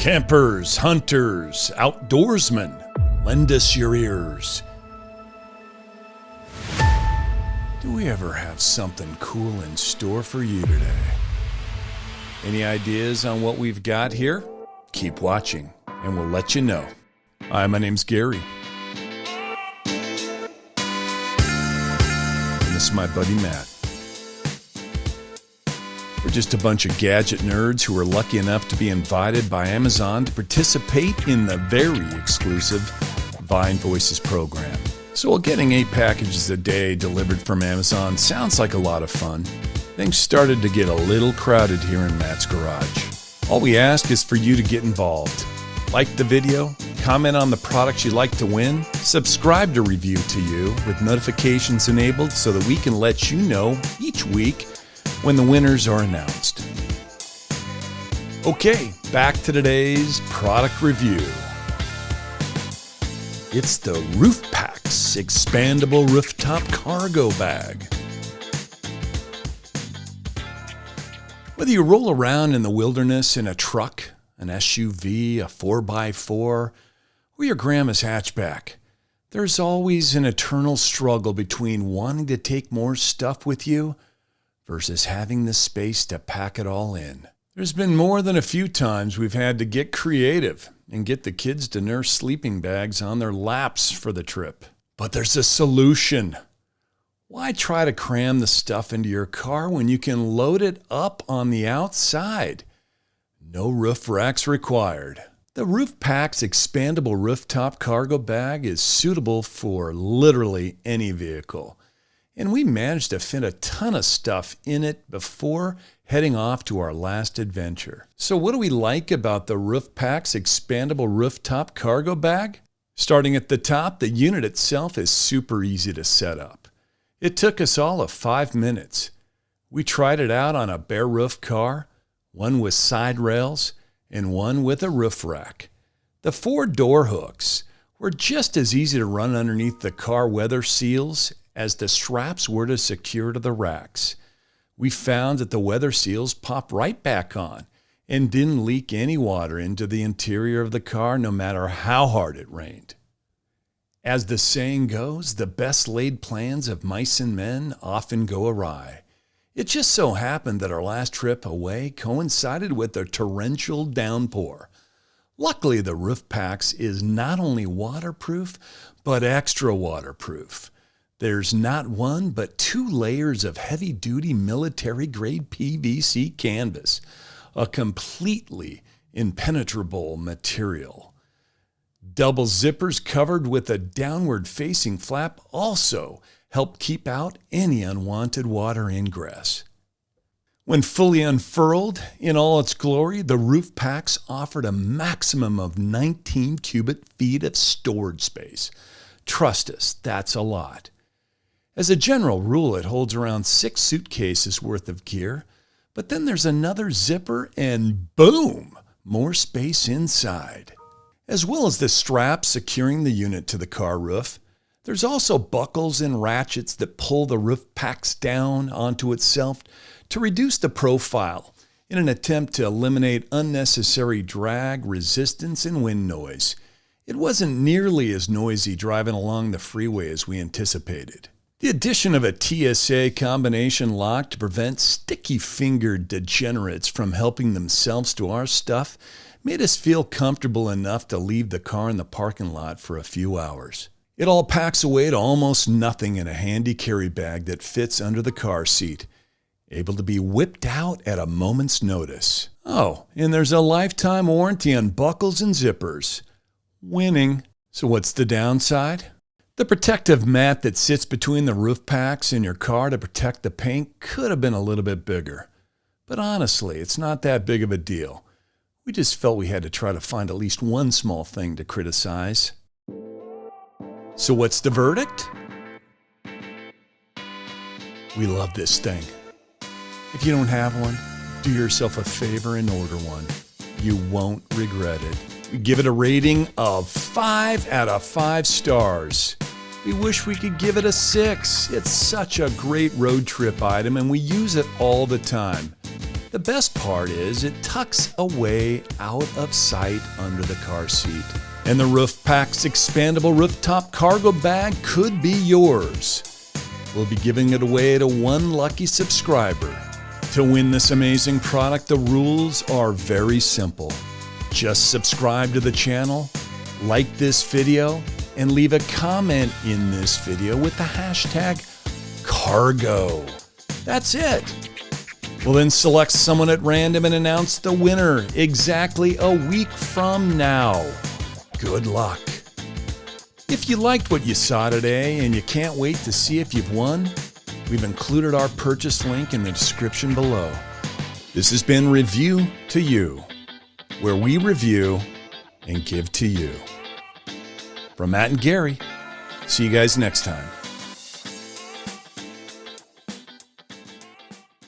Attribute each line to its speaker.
Speaker 1: Campers, hunters, outdoorsmen, lend us your ears. Do we ever have something cool in store for you today? Any ideas on what we've got here? Keep watching and we'll let you know. Hi, my name's Gary. And this is my buddy Matt. We're just a bunch of gadget nerds who are lucky enough to be invited by Amazon to participate in the very exclusive Vine Voices program. So while getting 8 packages a day delivered from Amazon sounds like a lot of fun, things started to get a little crowded here in Matt's garage. All we ask is for you to get involved. Like the video, comment on the products you'd like to win, subscribe to Review to You with notifications enabled so that we can let you know each week when the winners are announced. Okay, back to today's product review. It's the RoofPax Expandable Rooftop Cargo Bag. Whether you roll around in the wilderness in a truck, an SUV, a 4x4, or your grandma's hatchback, there's always an eternal struggle between wanting to take more stuff with you versus having the space to pack it all in. There's been more than a few times we've had to get creative and get the kids to nurse sleeping bags on their laps for the trip. But there's a solution. Why try to cram the stuff into your car when you can load it up on the outside? No roof racks required. The RoofPax Expandable Rooftop Cargo Bag is suitable for literally any vehicle. And we managed to fit a ton of stuff in it before heading off to our last adventure. So what do we like about the RoofPax Expandable Rooftop Cargo Bag? Starting at the top, the unit itself is super easy to set up. It took us all of 5 minutes. We tried it out on a bare roof car, one with side rails and one with a roof rack. The 4 door hooks were just as easy to run underneath the car weather seals as the straps were to secure to the racks. We found that the weather seals popped right back on and didn't leak any water into the interior of the car no matter how hard it rained. As the saying goes, the best laid plans of mice and men often go awry. It just so happened that our last trip away coincided with a torrential downpour. Luckily, the RoofPax is not only waterproof, but extra waterproof. There's not 1, but 2 layers of heavy-duty military-grade PVC canvas, a completely impenetrable material. Double zippers covered with a downward-facing flap also help keep out any unwanted water ingress. When fully unfurled in all its glory, the RoofPax offered a maximum of 19 cubic feet of storage space. Trust us, that's a lot. As a general rule, it holds around 6 suitcases worth of gear, but then there's another zipper and boom, more space inside. As well as the straps securing the unit to the car roof, there's also buckles and ratchets that pull the RoofPax down onto itself to reduce the profile in an attempt to eliminate unnecessary drag, resistance, and wind noise. It wasn't nearly as noisy driving along the freeway as we anticipated. The addition of a TSA combination lock to prevent sticky-fingered degenerates from helping themselves to our stuff made us feel comfortable enough to leave the car in the parking lot for a few hours. It all packs away to almost nothing in a handy carry bag that fits under the car seat, able to be whipped out at a moment's notice. Oh, and there's a lifetime warranty on buckles and zippers. Winning. So what's the downside? The protective mat that sits between the RoofPax and your car to protect the paint could have been a little bit bigger. But honestly, it's not that big of a deal. We just felt we had to try to find at least one small thing to criticize. So what's the verdict? We love this thing. If you don't have one, do yourself a favor and order one. You won't regret it. We give it a rating of 5 out of 5 stars. We wish we could give it a 6. It's such a great road trip item and we use it all the time. The best part is it tucks away out of sight under the car seat. And the RoofPax Expandable Rooftop Cargo Bag could be yours. We'll be giving it away to one lucky subscriber. To win this amazing product, the rules are very simple. Just subscribe to the channel, like this video, and leave a comment in this video with the hashtag cargo. That's it. We'll then select someone at random and announce the winner exactly a week from now. Good luck. If you liked what you saw today and you can't wait to see if you've won, we've included our purchase link in the description below. This has been Review to You, where we review and give to you. From Matt and Gary, see you guys next time.